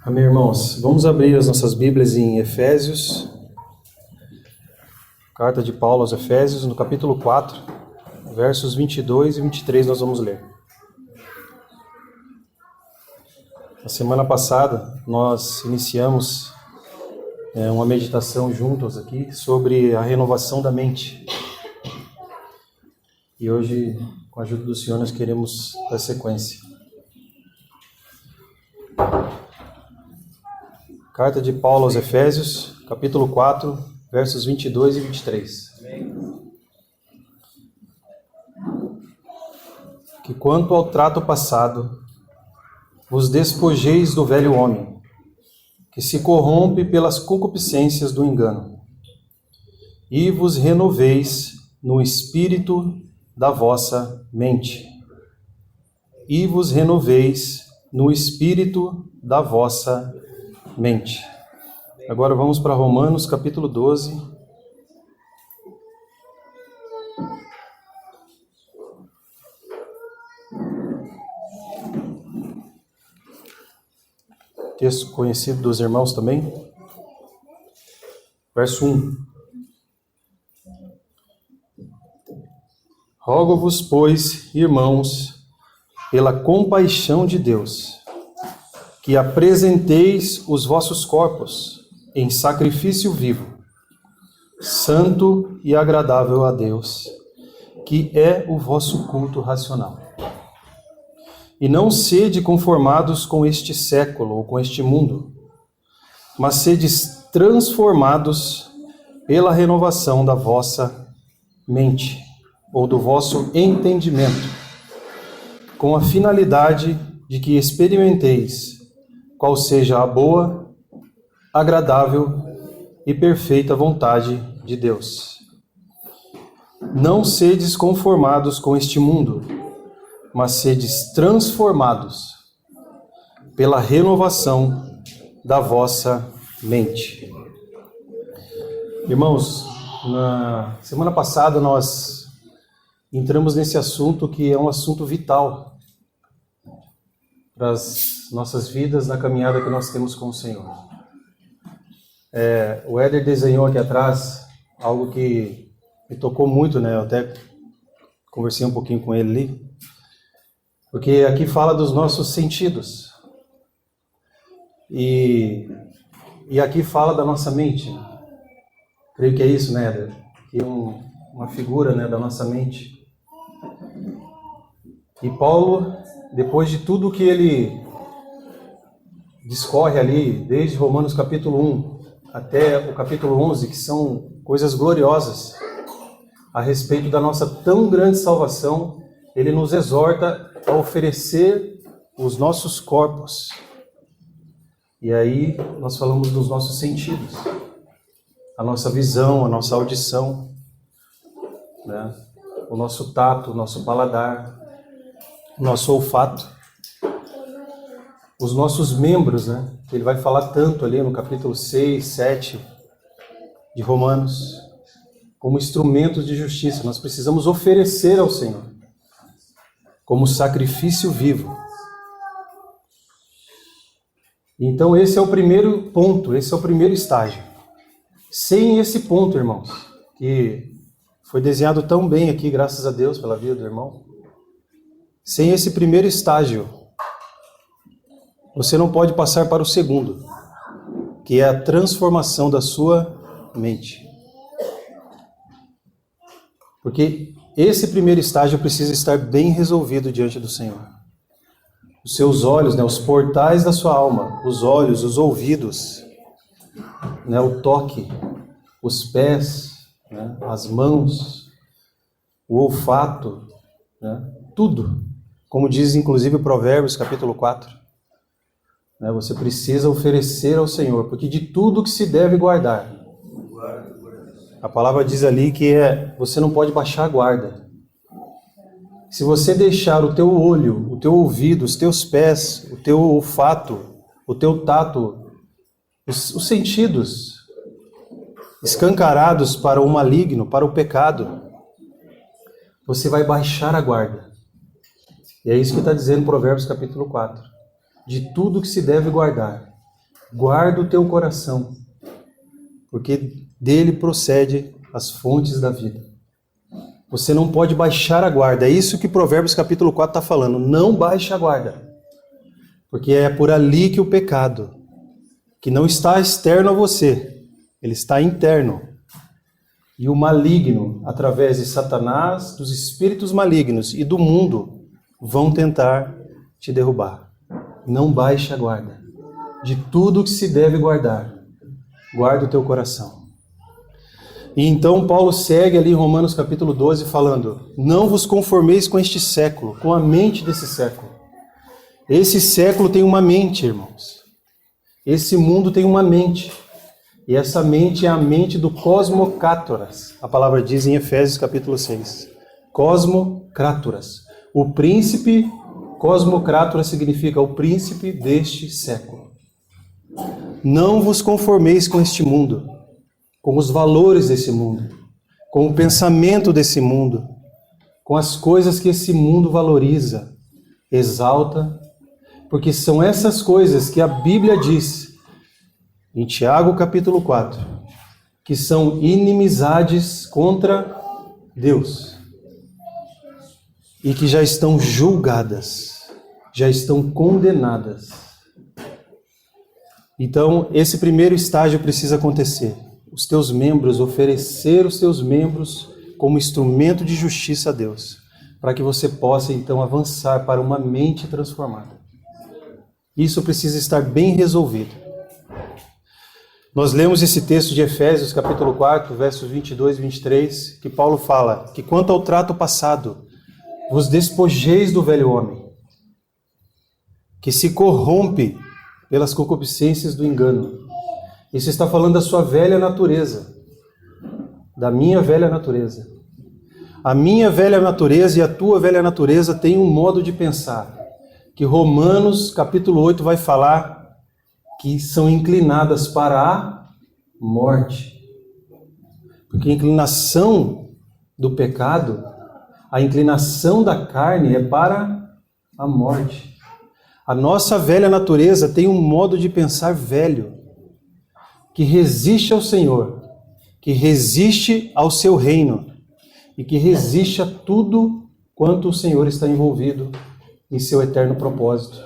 Amém, irmãos. Vamos abrir as nossas Bíblias em Efésios, carta de Paulo aos Efésios, no capítulo 4, versos 22 e 23 nós vamos ler. Na semana passada nós iniciamos uma meditação juntos aqui sobre a renovação da mente. E hoje, com a ajuda do Senhor, nós queremos dar sequência. Carta de Paulo aos Efésios, capítulo 4, versos 22 e 23. Que quanto ao trato passado, vos despojeis do velho homem, que se corrompe pelas concupiscências do engano, e vos renoveis no espírito da vossa mente. E vos renoveis no espírito da vossa mente. Agora vamos para Romanos, capítulo 12. Texto conhecido dos irmãos também. Verso 1. Rogo-vos, pois, irmãos, pela compaixão de Deus, que apresenteis os vossos corpos em sacrifício vivo, santo e agradável a Deus, que é o vosso culto racional. E não sede conformados com este século ou com este mundo, mas sedes transformados pela renovação da vossa mente, ou do vosso entendimento, com a finalidade de que experimenteis qual seja a boa, agradável e perfeita vontade de Deus. Não sedes conformados com este mundo, mas sedes transformados pela renovação da vossa mente. Irmãos, na semana passada nós entramos nesse assunto que é um assunto vital para as nossas vidas na caminhada que nós temos com o Senhor. O Éder desenhou aqui atrás algo que me tocou muito, né? Eu até conversei um pouquinho com ele ali, porque aqui fala dos nossos sentidos e aqui fala da nossa mente. Creio que é isso, né, Éder? Que é uma figura, né, da nossa mente. E Paulo, depois de tudo que ele discorre ali, desde Romanos capítulo 1 até o capítulo 11, que são coisas gloriosas a respeito da nossa tão grande salvação, ele nos exorta a oferecer os nossos corpos. E aí nós falamos dos nossos sentidos, a nossa visão, a nossa audição, né? O nosso tato, o nosso paladar, o nosso olfato, os nossos membros, né? Ele vai falar tanto ali no capítulo 6, 7 de Romanos, como instrumentos de justiça. Nós precisamos oferecer ao Senhor como sacrifício vivo. Então esse é o primeiro ponto, esse é o primeiro estágio. Sem esse ponto, irmãos, que foi desenhado tão bem aqui, graças a Deus, pela vida do irmão, sem esse primeiro estágio, você não pode passar para o segundo, que é a transformação da sua mente. Porque esse primeiro estágio precisa estar bem resolvido diante do Senhor. Os seus olhos, né, os portais da sua alma, os olhos, os ouvidos, né, o toque, os pés, né, as mãos, o olfato, né, tudo. Como diz inclusive o Provérbios capítulo 4. Né, você precisa oferecer ao Senhor, porque de tudo que se deve guardar. A palavra diz ali que você não pode baixar a guarda. Se você deixar o teu olho, o teu ouvido, os teus pés, o teu olfato, o teu tato, os sentidos escancarados para o maligno, para o pecado, você vai baixar a guarda. E é isso que está dizendo Provérbios capítulo 4. De tudo que se deve guardar. guarda o teu coração, porque dele procede as fontes da vida. Você não pode baixar a guarda. É isso que Provérbios capítulo 4 está falando. Não baixe a guarda. Porque é por ali que o pecado, que não está externo a você, ele está interno. E o maligno, através de Satanás, dos espíritos malignos e do mundo, vão tentar te derrubar. Não baixe a guarda. De tudo que se deve guardar, guarda o teu coração. E então Paulo segue ali em Romanos capítulo 12 falando: não vos conformeis com este século, com a mente desse século. Esse século tem uma mente, irmãos. Esse mundo tem uma mente. E essa mente é a mente do cosmocrátoras. A palavra diz em Efésios capítulo 6. Cosmocrátoras. O príncipe, cosmocrátoras significa o príncipe deste século. Não vos conformeis com este mundo, com os valores desse mundo, com o pensamento desse mundo, com as coisas que esse mundo valoriza, exalta, porque são essas coisas que a Bíblia diz, em Tiago capítulo 4, que são inimizades contra Deus e que já estão julgadas, já estão condenadas. Então, esse primeiro estágio precisa acontecer. Os teus membros, oferecer os teus membros como instrumento de justiça a Deus, para que você possa então avançar para uma mente transformada. Isso precisa estar bem resolvido. Nós lemos esse texto de Efésios, capítulo 4, versos 22 e 23, que Paulo fala que quanto ao trato passado, vos despojeis do velho homem, que se corrompe pelas concupiscências do engano. Isso está falando da sua velha natureza, da minha velha natureza. A minha velha natureza e a tua velha natureza têm um modo de pensar, que Romanos capítulo 8 vai falar que são inclinadas para a morte. Porque a inclinação do pecado, a inclinação da carne é para a morte. A nossa velha natureza tem um modo de pensar velho, que resiste ao Senhor, que resiste ao seu reino e que resiste a tudo quanto o Senhor está envolvido em seu eterno propósito.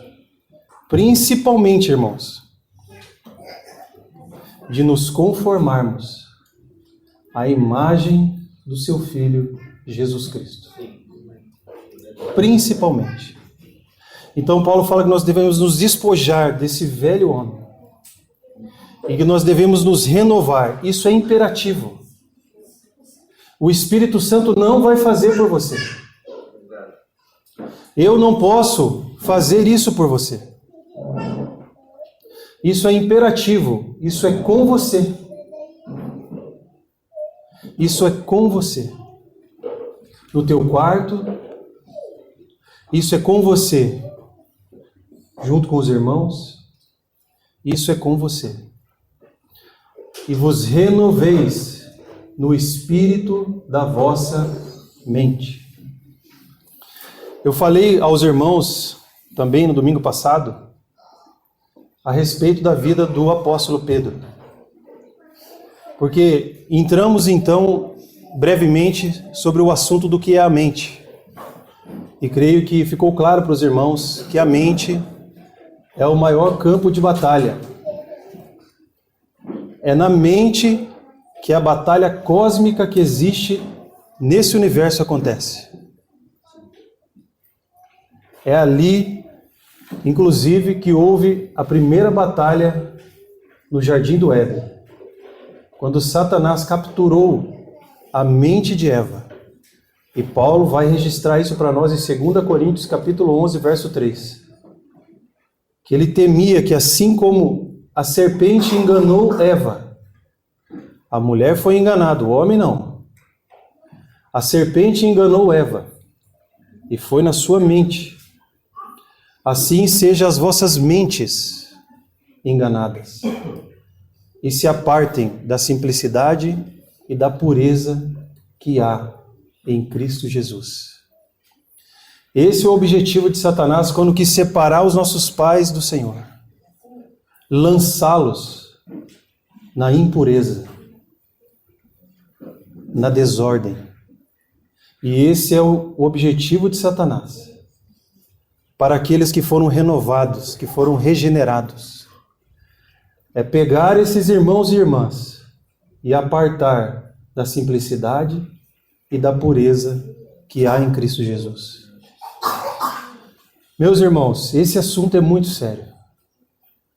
Principalmente, irmãos, de nos conformarmos à imagem do seu Filho, Jesus Cristo. Principalmente. Então Paulo fala que nós devemos nos despojar desse velho homem e que nós devemos nos renovar. Isso é imperativo. O Espírito Santo não vai fazer por você. Eu não posso fazer isso por você. Isso é imperativo. Isso é com você. Isso é com você. No teu quarto. Isso é com você. Junto com os irmãos. Isso é com você. E vos renoveis no espírito da vossa mente. Eu falei aos irmãos também no domingo passado a respeito da vida do apóstolo Pedro. Porque entramos então brevemente sobre o assunto do que é a mente. E creio que ficou claro para os irmãos que a mente é o maior campo de batalha. É na mente que a batalha cósmica que existe nesse universo acontece. É ali, inclusive, que houve a primeira batalha no Jardim do Éden, quando Satanás capturou a mente de Eva. E Paulo vai registrar isso para nós em 2 Coríntios capítulo 11, verso 3. Que ele temia que assim como a serpente enganou Eva, a mulher foi enganada, o homem não. A serpente enganou Eva e foi na sua mente. Assim sejam as vossas mentes enganadas e se apartem da simplicidade e da pureza que há em Cristo Jesus. Esse é o objetivo de Satanás quando quis separar os nossos pais do Senhor. lançá-los na impureza, na desordem. E esse é o objetivo de Satanás. Para aqueles que foram renovados, que foram regenerados. É pegar esses irmãos e irmãs e apartar da simplicidade e da pureza que há em Cristo Jesus. Meus irmãos, esse assunto é muito sério.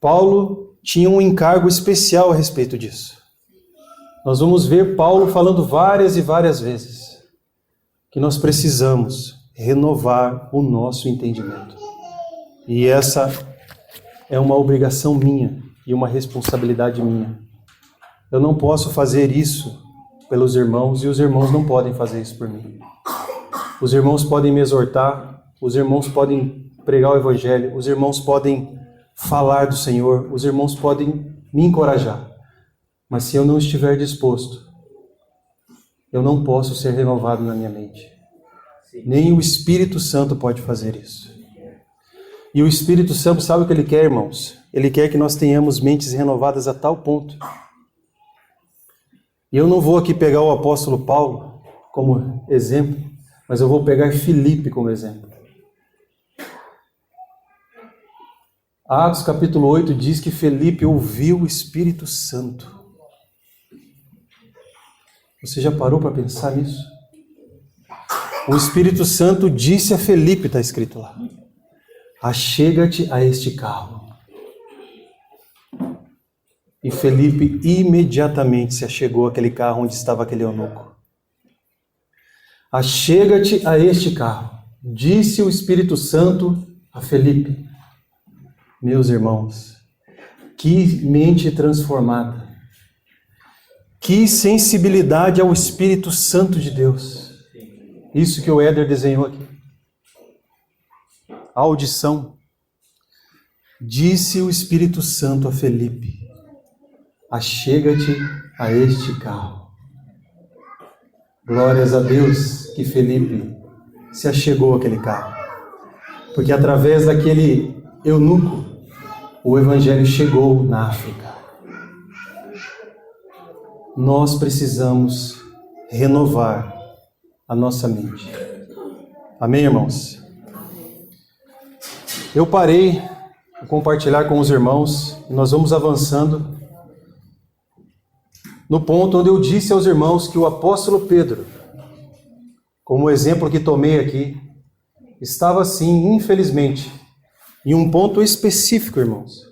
Paulo tinha um encargo especial a respeito disso. Nós vamos ver Paulo falando várias e várias vezes que nós precisamos renovar o nosso entendimento. E essa é uma obrigação minha e uma responsabilidade minha. Eu não posso fazer isso pelos irmãos e os irmãos não podem fazer isso por mim. Os irmãos podem me exortar, os irmãos podem pregar o Evangelho, os irmãos podem falar do Senhor, os irmãos podem me encorajar. Mas se eu não estiver disposto, eu não posso ser renovado na minha mente. Nem o Espírito Santo pode fazer isso. E o Espírito Santo sabe o que ele quer, irmãos? Ele quer que nós tenhamos mentes renovadas a tal ponto. E eu não vou aqui pegar o apóstolo Paulo como exemplo, mas eu vou pegar Filipe como exemplo. Atos capítulo 8 diz que Filipe ouviu o Espírito Santo. Você já parou para pensar nisso? O Espírito Santo disse a Filipe, está escrito lá: achega-te a este carro. E Filipe imediatamente se achegou àquele carro onde estava aquele eunuco. Achega-te a este carro, disse o Espírito Santo a Filipe. Meus irmãos, que mente transformada, que sensibilidade ao Espírito Santo de Deus. Isso que o Éder desenhou aqui. A audição. Disse o Espírito Santo a Filipe: achega-te a este carro. Glórias a Deus que Filipe se achegou àquele carro. Porque através daquele eunuco, o Evangelho chegou na África. Nós precisamos renovar a nossa mente. Amém, irmãos? Eu parei de compartilhar com os irmãos e nós vamos avançando no ponto onde eu disse aos irmãos que o apóstolo Pedro, como exemplo que tomei aqui, estava sim, infelizmente, em um ponto específico, irmãos,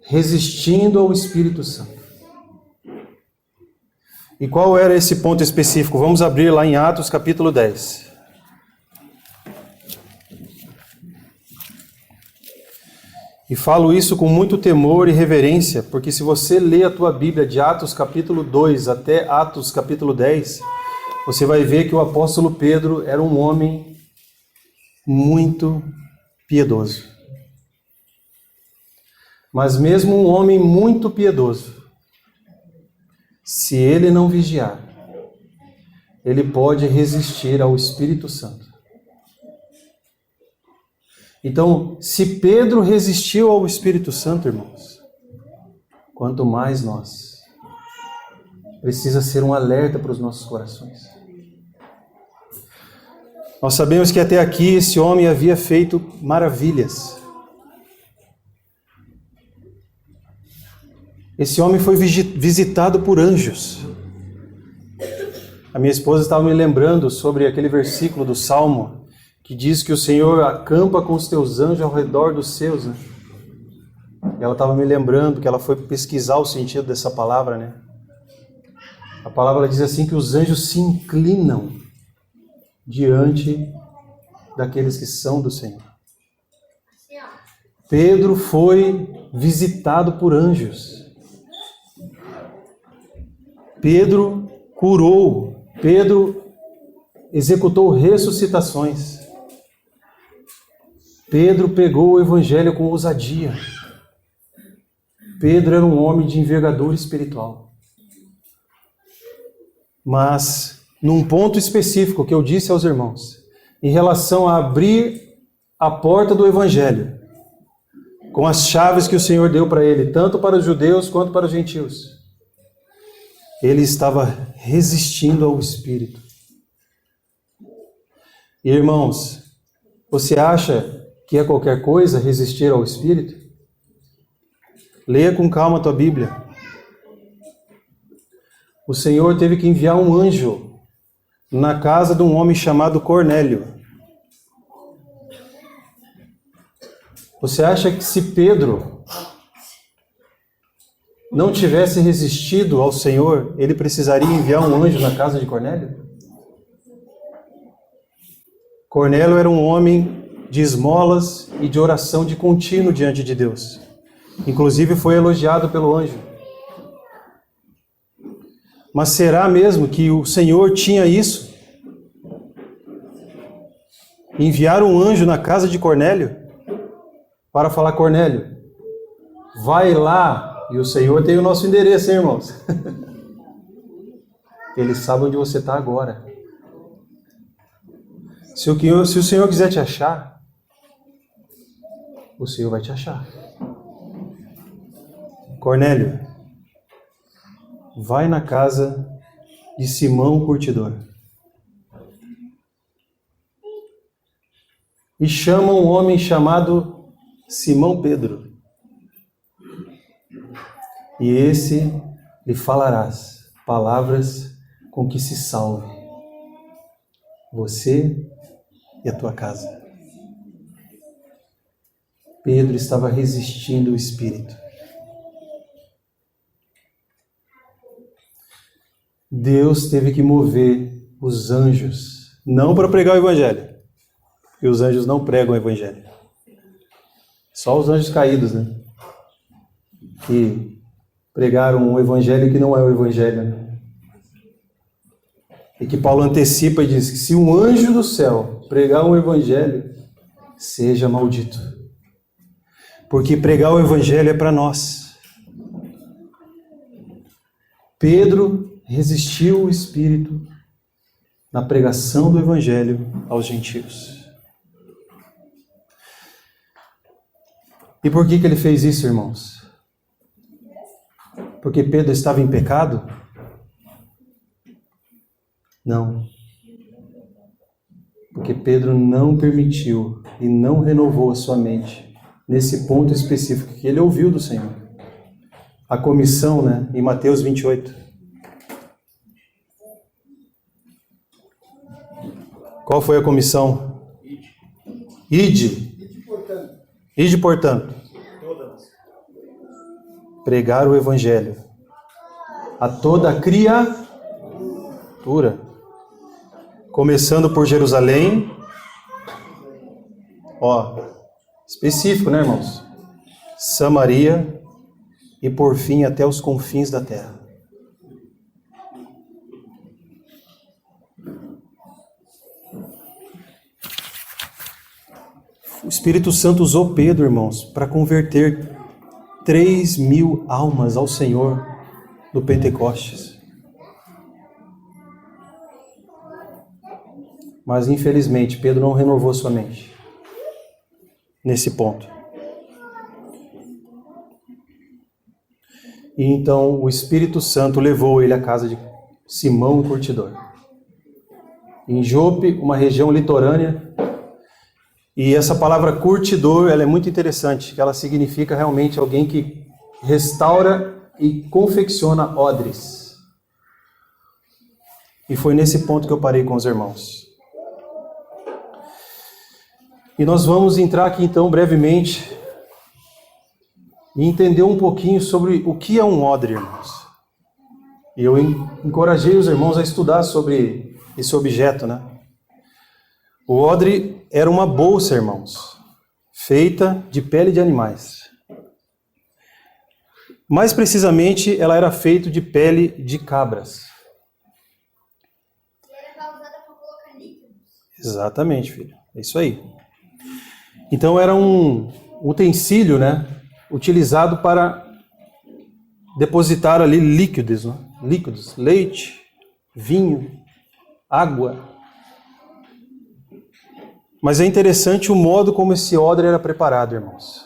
resistindo ao Espírito Santo. E qual era esse ponto específico? Vamos abrir lá em Atos capítulo 10. E falo isso com muito temor e reverência, porque se você ler a tua Bíblia de Atos capítulo 2 até Atos capítulo 10, você vai ver que o apóstolo Pedro era um homem muito piedoso. Mas mesmo um homem muito piedoso, se ele não vigiar, ele pode resistir ao Espírito Santo. Então, se Pedro resistiu ao Espírito Santo, irmãos, quanto mais nós. Precisa ser um alerta para os nossos corações. Nós sabemos que até aqui esse homem havia feito maravilhas. Esse homem foi visitado por anjos. A minha esposa estava me lembrando sobre aquele versículo do Salmo, que diz que o Senhor acampa com os teus anjos ao redor dos seus, né? E ela estava me lembrando que ela foi pesquisar o sentido dessa palavra, né? A palavra diz assim que os anjos se inclinam diante daqueles que são do Senhor. Pedro foi visitado por anjos. Pedro curou. Pedro executou ressuscitações. Pedro pegou o evangelho com ousadia. Pedro era um homem de envergadura espiritual. Mas, num ponto específico que eu disse aos irmãos, em relação a abrir a porta do evangelho, com as chaves que o Senhor deu para ele, tanto para os judeus quanto para os gentios. Ele estava resistindo ao Espírito. E, irmãos, você acha que é qualquer coisa resistir ao Espírito? Leia com calma a tua Bíblia. O Senhor teve que enviar um anjo na casa de um homem chamado Cornélio. Você acha que se Pedro não tivesse resistido ao Senhor, ele precisaria enviar um anjo na casa de Cornélio? Cornélio era um homem de esmolas e de oração de contínuo diante de Deus. Inclusive foi elogiado pelo anjo. Mas será mesmo que o Senhor tinha isso? Enviar um anjo na casa de Cornélio para falar: Cornélio, vai lá. E o Senhor tem o nosso endereço, hein, irmãos? Ele sabe onde você está agora. Se o Senhor quiser te achar, o Senhor vai te achar. Cornélio, vai na casa de Simão o Curtidor e chama um homem chamado Simão Pedro. E esse lhe falarás palavras com que se salve você e a tua casa. Pedro estava resistindo ao Espírito. Deus teve que mover os anjos, não para pregar o Evangelho, porque os anjos não pregam o Evangelho. Só os anjos caídos, né? Que pregaram um Evangelho que não é o Evangelho, né? E que Paulo antecipa e diz que se um anjo do céu pregar um Evangelho, seja maldito. Porque pregar o Evangelho é para nós. Pedro resistiu o Espírito na pregação do Evangelho aos gentios. E por que ele fez isso, irmãos? Porque Pedro estava em pecado? Não. Porque Pedro não permitiu e não renovou a sua mente nesse ponto específico que ele ouviu do Senhor. A comissão, né, em Mateus 28. Qual foi a comissão? Ide, portanto, pregar o Evangelho a toda criatura, começando por Jerusalém, específico, né, irmãos? Samaria e por fim até os confins da terra. O Espírito Santo usou Pedro, irmãos, para converter 3.000 almas ao Senhor do Pentecostes. Mas, infelizmente, Pedro não renovou sua mente nesse ponto. E então o Espírito Santo levou ele à casa de Simão o Curtidor, em Jope, uma região litorânea. E essa palavra curtidor, ela é muito interessante, que ela significa realmente alguém que restaura e confecciona odres. E foi nesse ponto que eu parei com os irmãos. E nós vamos entrar aqui então brevemente e entender um pouquinho sobre o que é um odre, irmãos. E eu encorajei os irmãos a estudar sobre esse objeto, né? O odre era uma bolsa, irmãos, feita de pele de animais. Mais precisamente, ela era feita de pele de cabras. E era usada para colocar líquidos. Exatamente, filho. É isso aí. Então era um utensílio, né, utilizado para depositar ali líquidos, né? Líquidos, leite, vinho, água. Mas é interessante o modo como esse odre era preparado, irmãos.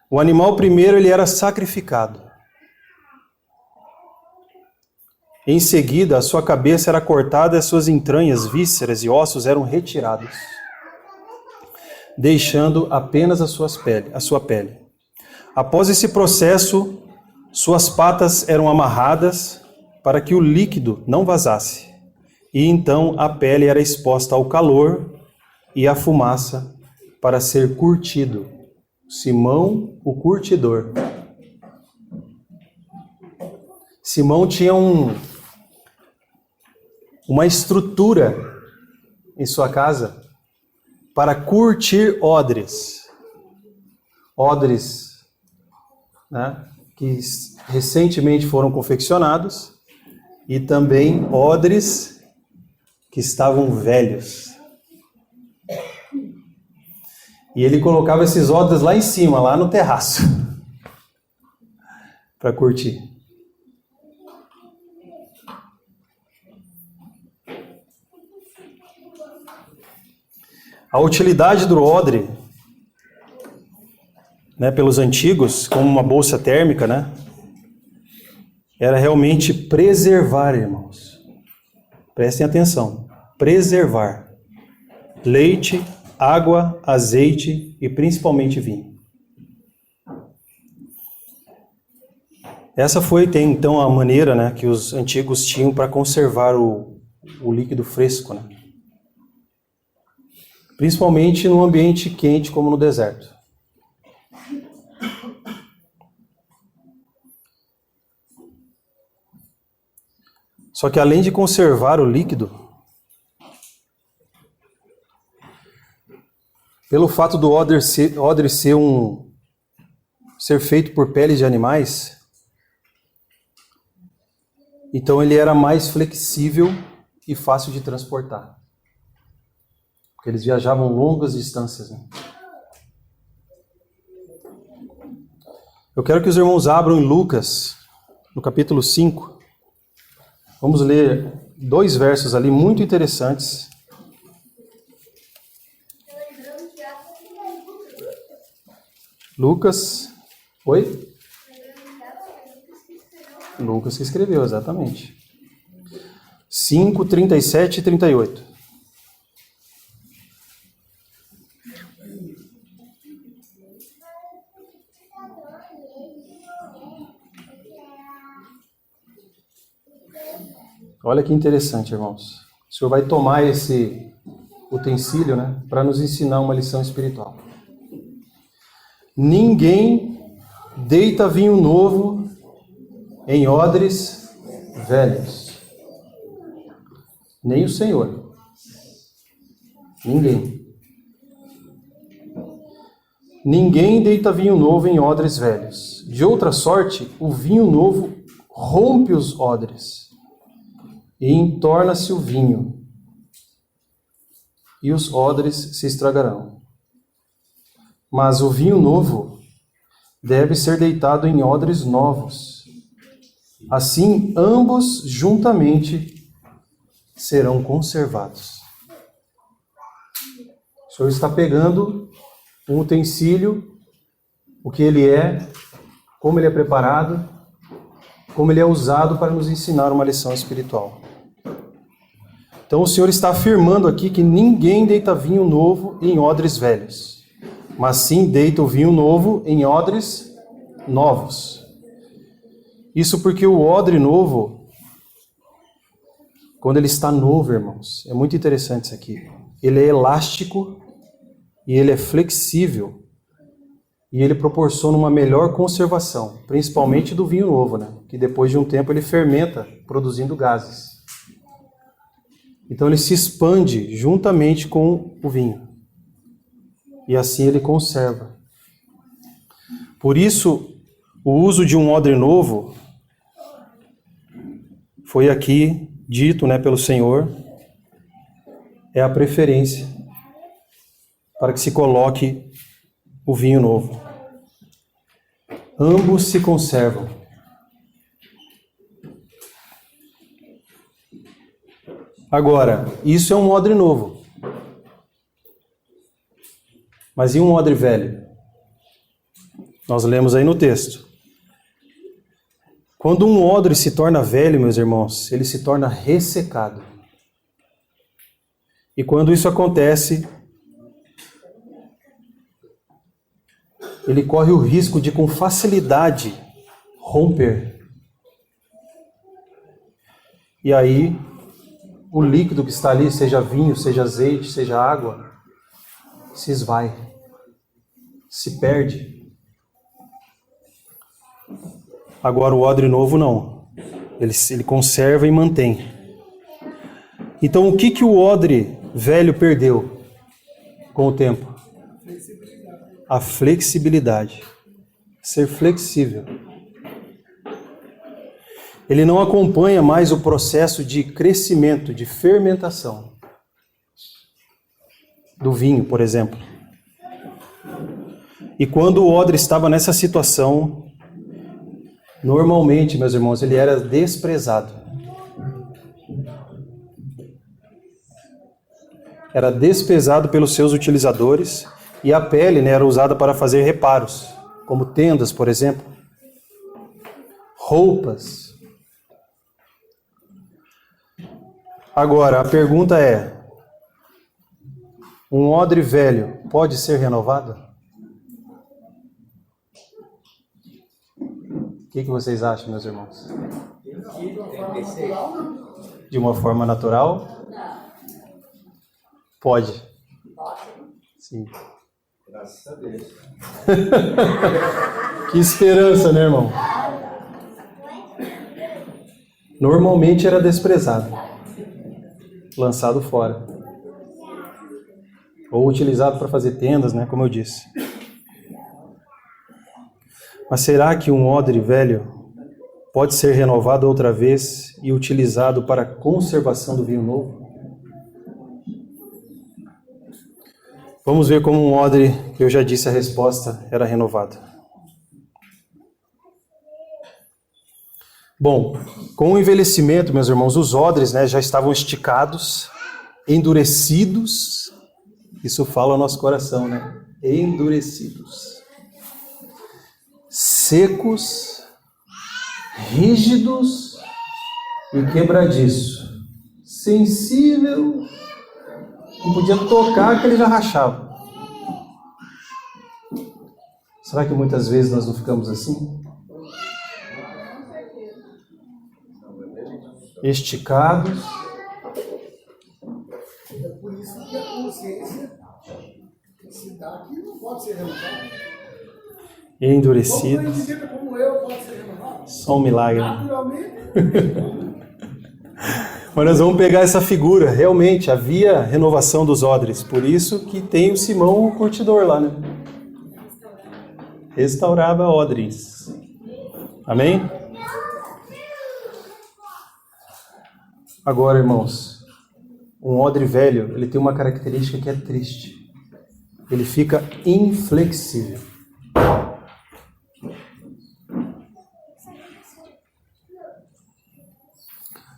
O animal primeiro ele era sacrificado. Em seguida, a sua cabeça era cortada e as suas entranhas, vísceras e ossos eram retirados, deixando apenas a sua pele. Após esse processo, suas patas eram amarradas para que o líquido não vazasse. E então a pele era exposta ao calor e à fumaça para ser curtido. Simão, o curtidor. Simão tinha uma estrutura em sua casa para curtir odres. Odres, né, que recentemente foram confeccionados, e também odres que estavam velhos. E ele colocava esses odres lá em cima, lá no terraço, para curtir. A utilidade do odre, né, pelos antigos, como uma bolsa térmica, né, era realmente preservar, irmãos. Prestem atenção. Preservar. Leite, água, azeite e principalmente vinho. Essa foi então a maneira, né, que os antigos tinham para conservar o líquido fresco, né? Principalmente num ambiente quente como no deserto. Só que além de conservar o líquido, pelo fato do odre ser feito por peles de animais, então ele era mais flexível e fácil de transportar. Porque eles viajavam longas distâncias, né? Eu quero que os irmãos abram em Lucas, no capítulo 5. Vamos ler 2 versos ali muito interessantes. Lucas, oi? Lucas que escreveu, exatamente. 5, 37 e 38. Olha que interessante, irmãos. O Senhor vai tomar esse utensílio, né, para nos ensinar uma lição espiritual. Ninguém deita vinho novo em odres velhos. Nem o Senhor. Ninguém. Ninguém deita vinho novo em odres velhos. De outra sorte, o vinho novo rompe os odres e entorna-se o vinho, e os odres se estragarão. Mas o vinho novo deve ser deitado em odres novos. Assim, ambos juntamente serão conservados. O Senhor está pegando um utensílio, o que ele é, como ele é preparado, como ele é usado para nos ensinar uma lição espiritual. Então o Senhor está afirmando aqui que ninguém deita vinho novo em odres velhos, mas sim deita o vinho novo em odres novos. Isso porque o odre novo, quando ele está novo, irmãos, é muito interessante isso aqui. Ele é elástico e ele é flexível e ele proporciona uma melhor conservação, principalmente do vinho novo, né? Que depois de um tempo ele fermenta, produzindo gases. Então ele se expande juntamente com o vinho. E assim ele conserva. Por isso, o uso de um odre novo foi aqui dito, né, pelo Senhor, é a preferência para que se coloque o vinho novo. Ambos se conservam. Agora, isso é um odre novo. Mas e um odre velho? Nós lemos aí no texto. Quando um odre se torna velho, meus irmãos, ele se torna ressecado. E quando isso acontece, ele corre o risco de, com facilidade, romper. E aí, o líquido que está ali, seja vinho, seja azeite, seja água, se esvai, se perde. Agora o odre novo não. Ele conserva e mantém. Então o que o odre velho perdeu com o tempo? A flexibilidade. Ser flexível. Ele não acompanha mais o processo de crescimento, de fermentação do vinho, por exemplo. E quando o odre estava nessa situação, normalmente, meus irmãos, ele era desprezado. Era desprezado pelos seus utilizadores e a pele, né, era usada para fazer reparos, como tendas, por exemplo, roupas. Agora, a pergunta é: um odre velho pode ser renovado? O que vocês acham, meus irmãos? De uma forma natural? Pode. Sim. Graças a Deus. Que esperança, né, irmão? Normalmente era desprezado, lançado fora, ou utilizado para fazer tendas, né, como eu disse. Mas será que um odre velho pode ser renovado outra vez e utilizado para a conservação do vinho novo? Vamos ver como um odre, que eu já disse a resposta, era renovado. Bom, com o envelhecimento, meus irmãos, os odres, né, já estavam esticados, endurecidos. Isso fala ao nosso coração, né? Endurecidos. Secos, rígidos e quebradiço. Sensível, não podia tocar que ele já rachava. Será que muitas vezes nós não ficamos assim? Esticados. É por isso que a consciência se dá que não pode ser renovada. Endurecidos. Como indivíduo como eu pode ser renovado? Só um milagre. Naturalmente. Mas nós vamos pegar essa figura. Realmente havia renovação dos odres. Por isso que tem o Simão, o curtidor lá, né? Restaurava odres. Amém? Agora, irmãos, um odre velho, ele tem uma característica que é triste. Ele fica inflexível.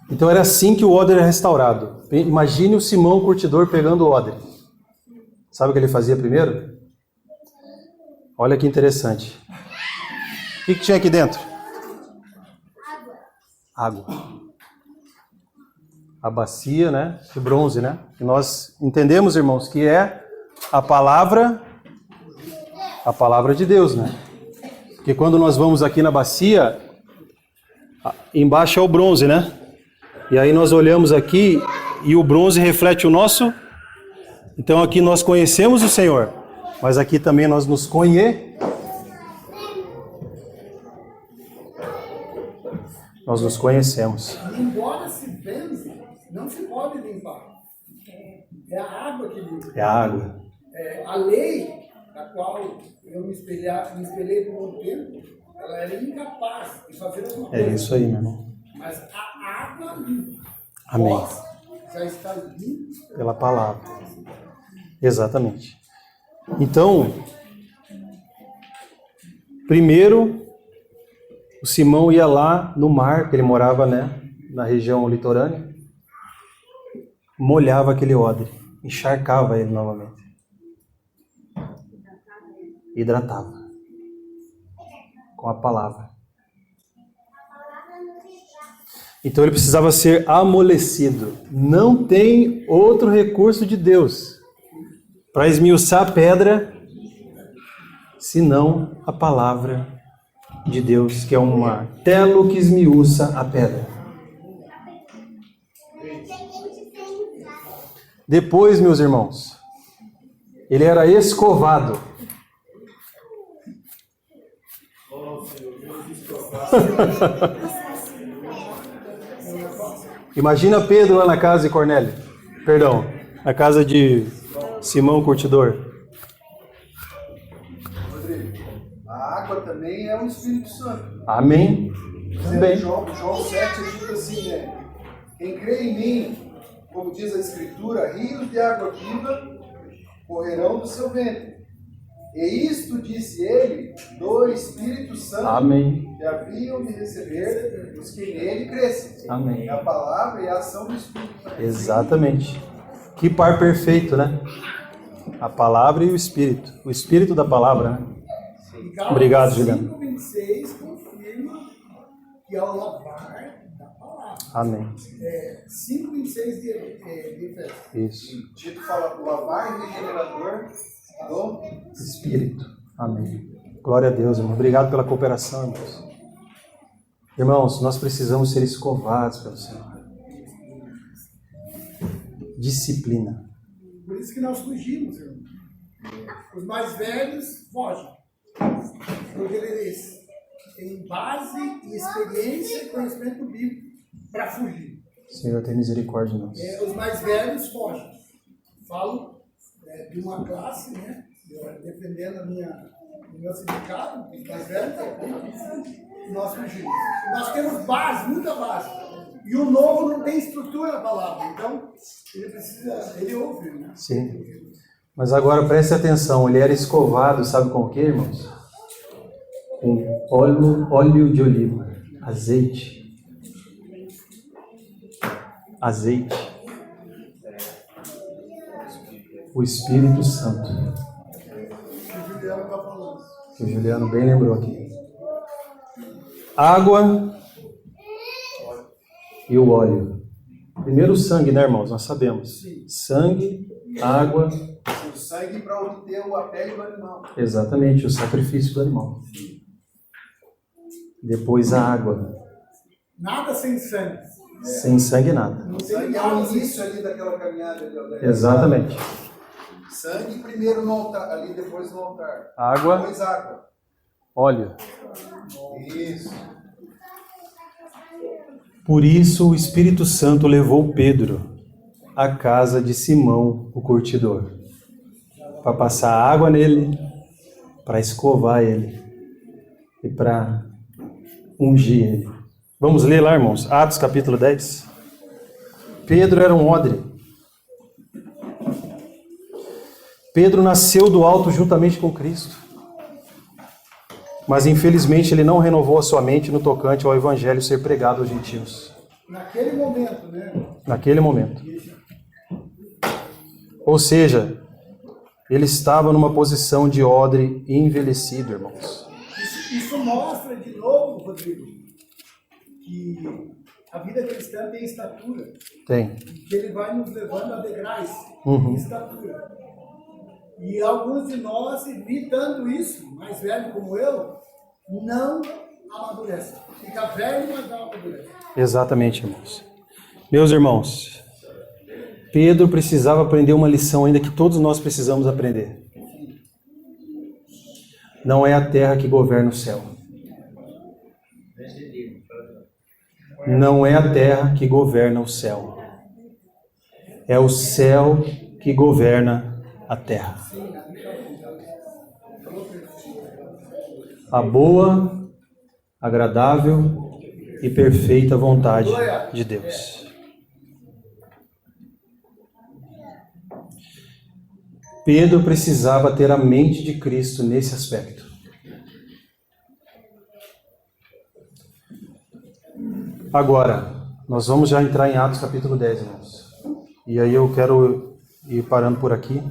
Então era assim que o odre era restaurado. Imagine o Simão curtidor pegando o odre. Sabe o que ele fazia primeiro? Olha que interessante. O que tinha aqui dentro? Água. A bacia, né, de bronze, né? E nós entendemos, irmãos, que é a palavra de Deus, né? Porque quando nós vamos aqui na bacia, embaixo é o bronze, né? E aí nós olhamos aqui e o bronze reflete o nosso. Então aqui nós conhecemos o Senhor, mas aqui também nós nos conhecemos. Embora se benze, não se pode limpar. É a água que limpa. É a água. A lei da qual eu me espelhei por um tempo, ela era incapaz de fazer alguma coisa. É isso aí, meu irmão. Mas a água limpa. Amém. Vós já está limpo Pela palavra. Exatamente. Então, primeiro, o Simão ia lá no mar, que ele morava, né, na região litorânea, molhava aquele odre, encharcava ele novamente. Hidratava. com a palavra. Então ele precisava ser amolecido. Não tem outro recurso de Deus para esmiuçar a pedra, senão a palavra de Deus, que é um martelo que esmiuça a pedra. Depois, meus irmãos, ele era escovado. Imagina Pedro lá na casa de Cornélio. Perdão, na casa de Simão Curtidor. Rodrigo, a água também é o Espírito Santo. Amém. Também. João 7 diz assim, né? Quem crê em mim, como diz a Escritura, rios de água viva correrão do seu ventre. E isto disse ele do Espírito Santo. Amém. Que haviam de receber os que nele crescem. Amém. A palavra e a ação do Espírito. Exatamente. Que par perfeito, né? A palavra e o Espírito da palavra, né? Obrigado, Juliano. 5:26 confirma que é o lavar da palavra. Amém. 5:26 de Efésios. Isso. Tito fala do lavar regenerador do Espírito. Amém. Glória a Deus, irmão. Obrigado pela cooperação, irmãos. Irmãos, nós precisamos ser escovados pelo Senhor. Disciplina. Por isso que nós fugimos, irmão. Os mais velhos fogem. Porque eles têm base e experiência e conhecimento bíblico para fugir. Senhor, tem misericórdia de nós. Os mais velhos fogem. Falo de uma classe, né? Eu, defendendo o meu sindicato, os mais velhos, nós fugimos. Nós temos base, muita base. E o novo não tem estrutura na palavra. Então, ele ouve, né? Sim. Mas agora preste atenção, ele era escovado, sabe com o que, irmãos? Com óleo de oliva, azeite. Azeite. O Espírito Santo. Que o Juliano bem lembrou aqui. Água e o óleo. Primeiro o sangue, né, irmãos? Nós sabemos. Sangue, água. o sangue para obter a pele do animal. Exatamente, o sacrifício do animal. Depois a água. Nada sem sangue. Sem sangue, nada. O sangue é o início ali daquela caminhada ali. Exatamente. Sangue primeiro no altar, ali depois no altar. Água. Depois água. Óleo. Isso. Por isso o Espírito Santo levou Pedro à casa de Simão, o curtidor, para passar água nele, para escovar ele e para ungir ele. Vamos ler lá, irmãos, Atos capítulo 10. Pedro era um odre. Pedro nasceu do alto juntamente com Cristo. Mas infelizmente ele não renovou a sua mente no tocante ao evangelho ser pregado aos gentios. Naquele momento, né? Naquele momento. Ou seja, ele estava numa posição de odre envelhecido, irmãos. Isso mostra de novo, Rodrigo, que a vida cristã tem estatura. Tem. Que ele vai nos levando a degraus Uhum. de estatura. E alguns de nós, imitando isso, mais velho como eu, não amadurecem. Fica velho, mas não amadurece. Exatamente, irmãos. Meus irmãos, Pedro precisava aprender uma lição ainda que todos nós precisamos aprender. Não é a terra que governa o céu. Não é a terra que governa o céu. É o céu que governa a terra. A boa, agradável e perfeita vontade de Deus. Pedro precisava ter a mente de Cristo nesse aspecto. Agora, nós vamos já entrar em Atos capítulo 10, irmãos. E aí eu quero ir parando por aqui.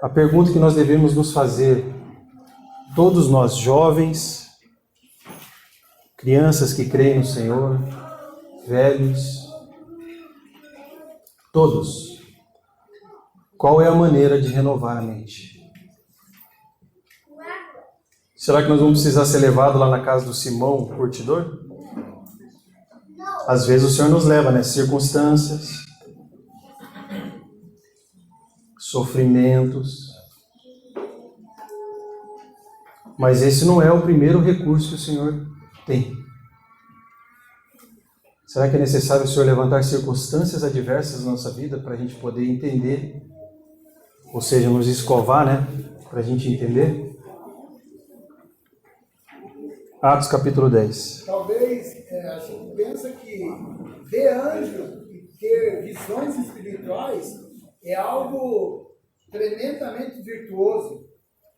A pergunta que nós devemos nos fazer todos nós, jovens, crianças que creem no Senhor, velhos, todos, qual é a maneira de renovar a mente? Será que nós vamos precisar ser levados lá na casa do Simão, o curtidor? Às vezes o Senhor nos leva, né? Circunstâncias, sofrimentos. Mas esse não é o primeiro recurso que o Senhor tem. Será que é necessário o Senhor levantar circunstâncias adversas na nossa vida para a gente poder entender? Ou seja, nos escovar, né? Para a gente entender? Atos capítulo 10. Talvez a gente pensa que ver anjo e ter visões espirituais é algo tremendamente virtuoso.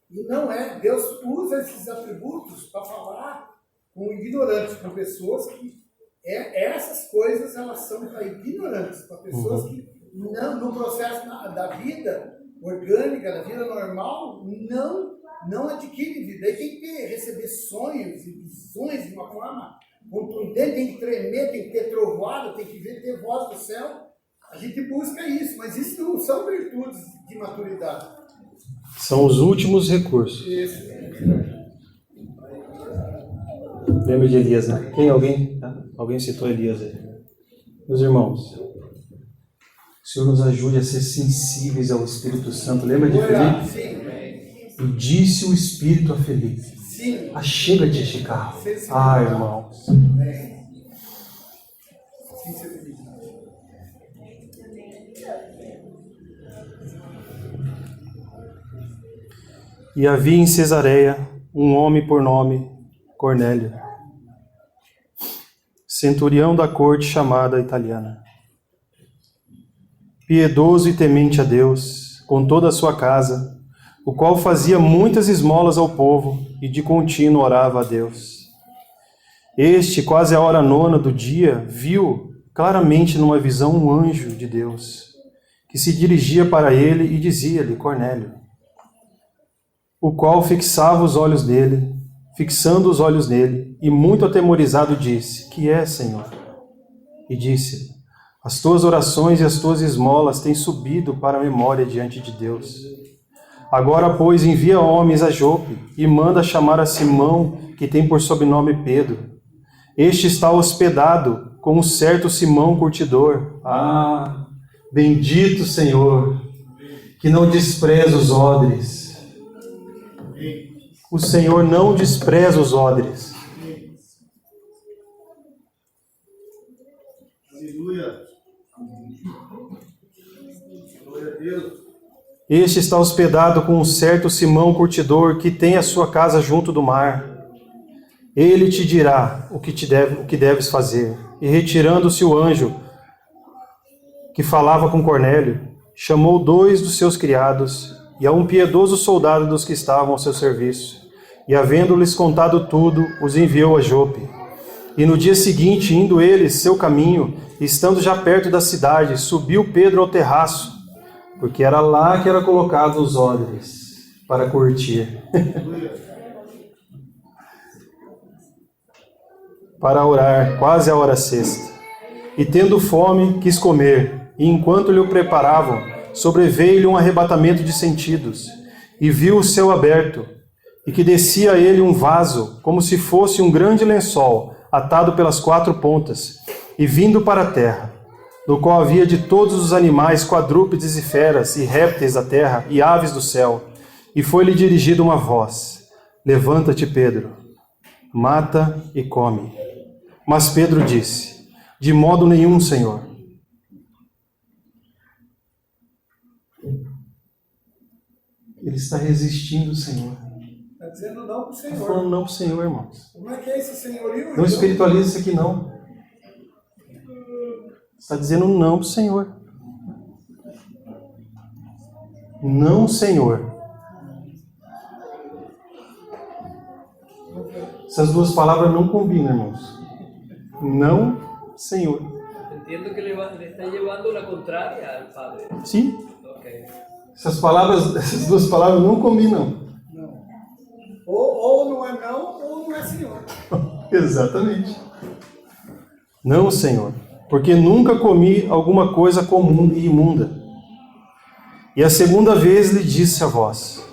E não é. Deus usa esses atributos para falar com ignorantes, com pessoas que essas coisas elas são para ignorantes, para pessoas que não, no processo da vida orgânica, da vida normal, não adquire vida. Aí tem que receber sonhos e visões de uma forma contundente, tem que tremer, tem que ter trovoada, tem que ter voz do céu. A gente busca isso, mas isso não são virtudes de maturidade. São os últimos recursos. Isso. Lembra de Elias, né? Alguém citou Elias aí. Meus irmãos, o Senhor nos ajude a ser sensíveis ao Espírito Santo. Lembra de Felipe? Sim. E disse o Espírito a Felipe: Sim. achega-te este carro. Ah, irmãos. E havia em Cesareia um homem por nome Cornélio, centurião da corte chamada italiana, piedoso e temente a Deus, com toda a sua casa, o qual fazia muitas esmolas ao povo e de contínuo orava a Deus. Este, quase à hora 9 do dia, viu claramente numa visão um anjo de Deus, que se dirigia para ele e dizia-lhe: Cornélio. O qual fixando os olhos nele, e muito atemorizado disse: Que é, Senhor? E disse: As tuas orações e as tuas esmolas têm subido para a memória diante de Deus. Agora, pois, envia homens a Jope e manda chamar a Simão, que tem por sobrenome Pedro. Este está hospedado com um certo Simão curtidor. Ah, bendito Senhor, que não despreza os odres. O Senhor não despreza os odres. Aleluia. Glória a Deus. Este está hospedado com um certo Simão curtidor que tem a sua casa junto do mar. Ele te dirá o que deves fazer. E retirando-se o anjo que falava com Cornélio, chamou 2 dos seus criados e a um piedoso soldado dos que estavam ao seu serviço. E havendo-lhes contado tudo, os enviou a Jope. E no dia seguinte, indo eles seu caminho, estando já perto da cidade, subiu Pedro ao terraço, porque era lá que era colocado os odres para curtir. Para orar, quase a hora sexta. E tendo fome, quis comer, e enquanto lhe o preparavam, sobreveio-lhe um arrebatamento de sentidos, e viu o céu aberto, e que descia a ele um vaso, como se fosse um grande lençol, atado pelas 4 pontas, e vindo para a terra, no qual havia de todos os animais, quadrúpedes e feras, e répteis da terra, e aves do céu. E foi-lhe dirigida uma voz: Levanta-te, Pedro, mata e come. Mas Pedro disse: De modo nenhum, Senhor. Ele está resistindo, Senhor. Está dizendo não para o Senhor. Está falando não para o Senhor, irmãos. Como é que é esse senhorio? Não espiritualiza isso aqui, não. Está dizendo não para o Senhor. Não, Senhor. Essas duas palavras não combinam, irmãos. Não, Senhor. Entiendo que le está llevando la contraria al Padre. Sim. Okay. Essas duas palavras não combinam. Não. Ou ou é não, ou não é Senhor. Exatamente. Não, Senhor, porque nunca comi alguma coisa comum e imunda. E a segunda vez lhe disse a voz: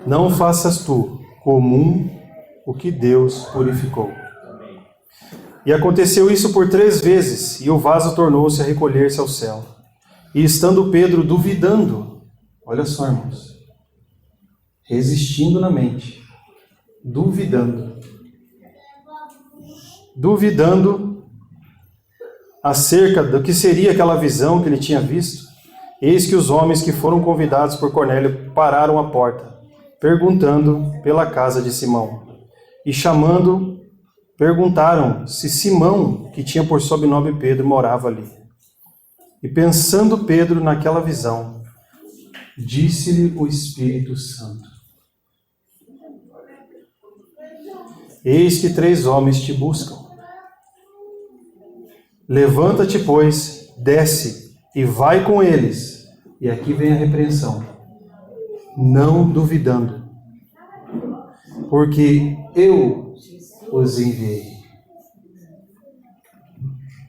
não faças tu comum o que Deus purificou. E aconteceu isso por 3 vezes, e o vaso tornou-se a recolher-se ao céu. E estando Pedro duvidando, olha só, irmãos, resistindo na mente, duvidando acerca do que seria aquela visão que ele tinha visto, eis que os homens que foram convidados por Cornélio pararam à porta, perguntando pela casa de Simão. E chamando, perguntaram se Simão, que tinha por sobrenome Pedro, morava ali. E pensando Pedro naquela visão, disse-lhe o Espírito Santo: eis que 3 homens te buscam. Levanta-te, pois, desce e vai com eles. E aqui vem a repreensão. Não duvidando, porque eu os enviei.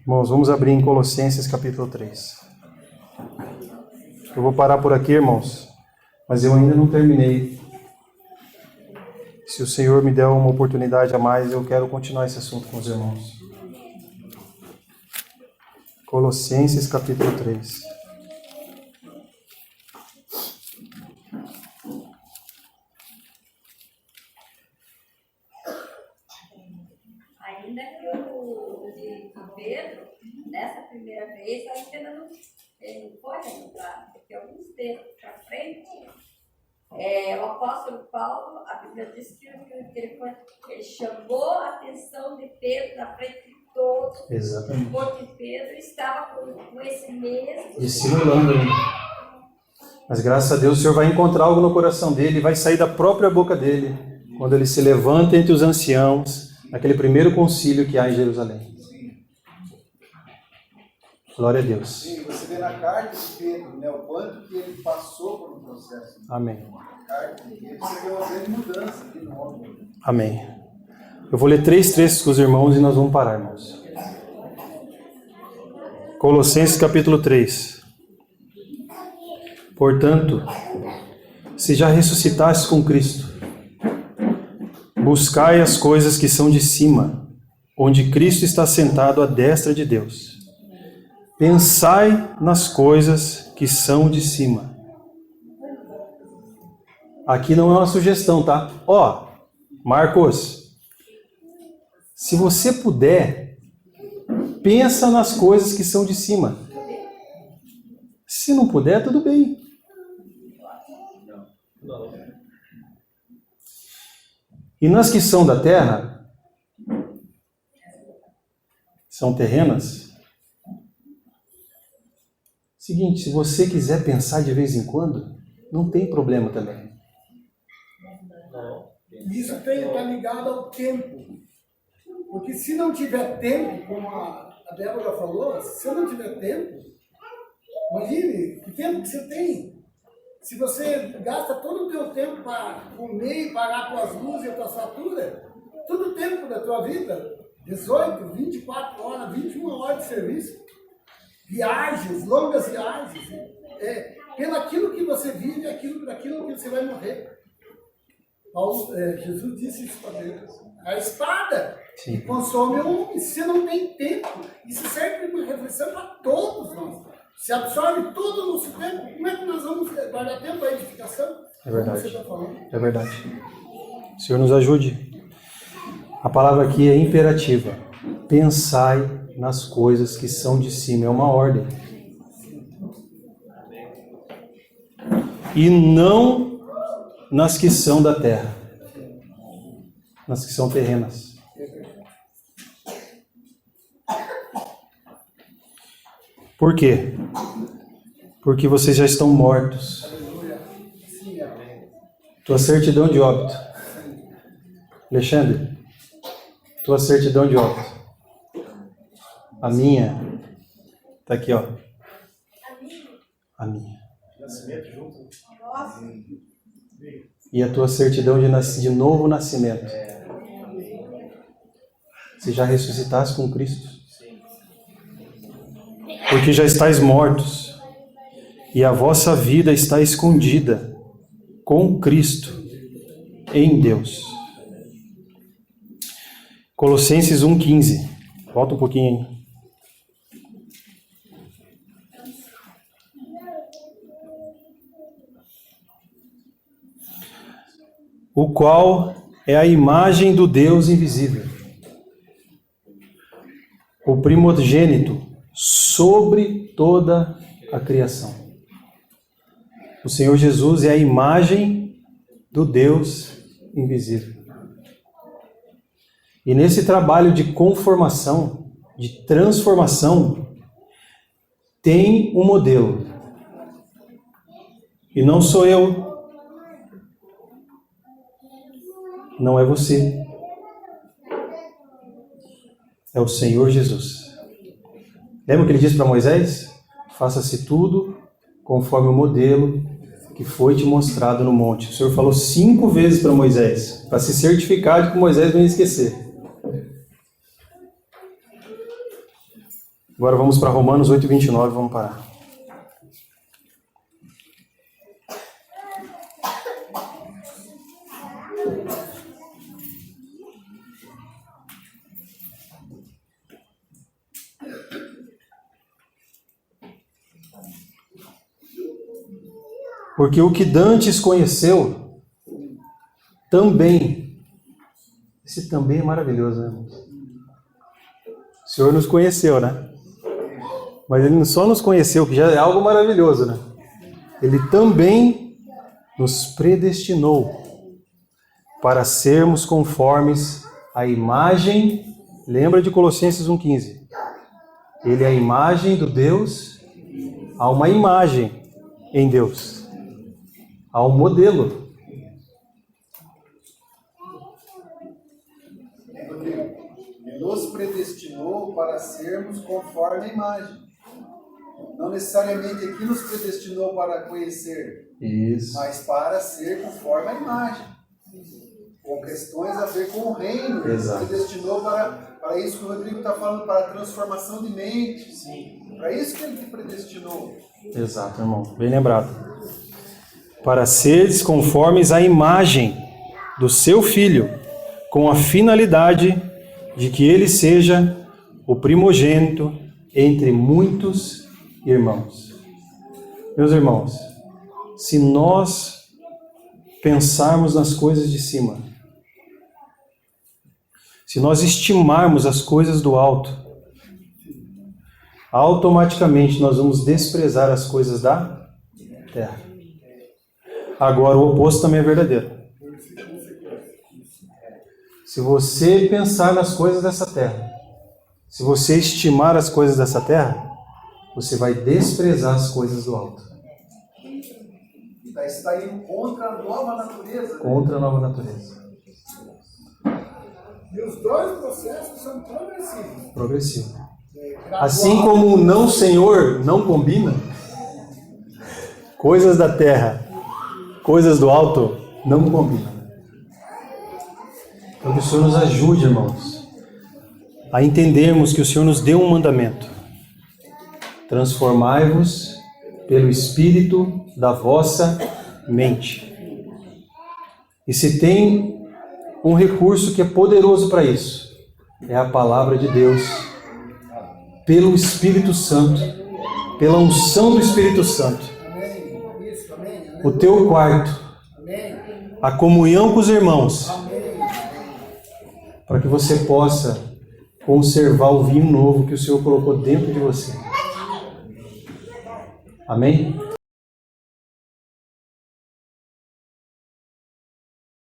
Irmãos, vamos abrir em Colossenses capítulo 3. Eu vou parar por aqui, irmãos, mas eu ainda não terminei. Se o Senhor me der uma oportunidade a mais, eu quero continuar esse assunto com os irmãos. Colossenses capítulo 3. Ainda que o de Pedro, nessa primeira vez, ainda não foi lembrado, porque alguns textos para frente, o apóstolo Paulo, a Bíblia diz que ele chamou a atenção de Pedro na frente de todos. Exatamente. Porque Pedro estava com esse mesmo. Dissimulando. Mas graças a Deus o Senhor vai encontrar algo no coração dele, vai sair da própria boca dele, quando ele se levanta entre os anciãos, naquele primeiro concílio que há em Jerusalém. Glória a Deus. Sim, você vê na carta de Pedro, né, o quanto que ele passou por um processo. Amém. Na carta de Pedro, você vê uma grande mudança aqui no homem. Amém. Eu vou ler 3 trechos com os irmãos e nós vamos parar, irmãos. Colossenses capítulo 3. Portanto, se já ressuscitastes com Cristo, buscai as coisas que são de cima, onde Cristo está sentado à destra de Deus. Pensai nas coisas que são de cima. Aqui não é uma sugestão, tá? Marcos, se você puder, pensa nas coisas que são de cima. Se não puder, tudo bem. E nas que são da terra, são terrenas. Seguinte, se você quiser pensar de vez em quando, não tem problema também. Isso está ligado ao tempo. Porque se não tiver tempo, como a Débora falou, se eu não tiver tempo, imagine o tempo que você tem. Se você gasta todo o teu tempo para comer e pagar tuas luzes e tuas faturas, todo o tempo da tua vida, 18, 24 horas, 21 horas de serviço, viagens, longas viagens, pelo aquilo que você vive, daquilo que você vai morrer. Jesus disse isso para Deus. A espada que consome o homem. Se não tem tempo, isso serve de uma reflexão para todos nós. Se absorve todo o nosso tempo, como é que nós vamos guardar tempo para edificação? É verdade. Como você está falando? É verdade. O Senhor nos ajude. A palavra aqui é imperativa. Pensai nas coisas que são de cima. É uma ordem. E não nas que são da terra. Nas que são terrenas. Por quê? Porque vocês já estão mortos. Tua certidão de óbito. Alexandre, tua certidão de óbito. A minha. Tá aqui, ó. A minha. e a tua certidão de novo nascimento. Se já ressuscitaste com Cristo. Porque já estáis mortos, e a vossa vida está escondida com Cristo em Deus. Colossenses 1,15. Volta um pouquinho aí. O qual é a imagem do Deus invisível, o primogênito sobre toda a criação. O Senhor Jesus é a imagem do Deus invisível. E nesse trabalho de conformação, de transformação, tem um modelo. E não sou eu. Não é você. É o Senhor Jesus. Lembra que ele disse para Moisés? Faça-se tudo conforme o modelo que foi te mostrado no monte. O Senhor falou 5 vezes para Moisés, para se certificar de que Moisés não ia esquecer. Agora vamos para Romanos 8:29, vamos parar. Porque o que dantes conheceu, também, esse também é maravilhoso, né? O Senhor nos conheceu, né? Mas Ele não só nos conheceu, que já é algo maravilhoso, né? Ele também nos predestinou para sermos conformes à imagem, lembra de Colossenses 1,15? Ele é a imagem do Deus, há uma imagem em Deus. Há um modelo. Ele nos predestinou para sermos conforme a imagem. Não necessariamente aqui nos predestinou para conhecer, Isso. mas para ser conforme a imagem. Com questões a ver com o reino. Exato. Ele predestinou para isso que o Rodrigo está falando, para a transformação de mente. Sim. Para isso que ele te predestinou. Exato, irmão. Bem lembrado. Para seres conformes à imagem do seu Filho, com a finalidade de que ele seja o primogênito entre muitos irmãos. Meus irmãos, se nós pensarmos nas coisas de cima, se nós estimarmos as coisas do alto, automaticamente nós vamos desprezar as coisas da terra. Agora, o oposto também é verdadeiro. Se você pensar nas coisas dessa terra, se você estimar as coisas dessa terra, você vai desprezar as coisas do alto. Está indo contra a nova natureza. Contra a nova natureza. E os dois processos são progressivos. Progressivo. Assim como o não Senhor não combina, coisas da terra, coisas do alto não combinam. Então que o Senhor nos ajude, irmãos, a entendermos que o Senhor nos deu um mandamento. Transformai-vos pelo Espírito da vossa mente. E se tem um recurso que é poderoso para isso, é a palavra de Deus, pelo Espírito Santo, pela unção do Espírito Santo. O teu quarto, a comunhão com os irmãos, para que você possa conservar o vinho novo que o Senhor colocou dentro de você. Amém?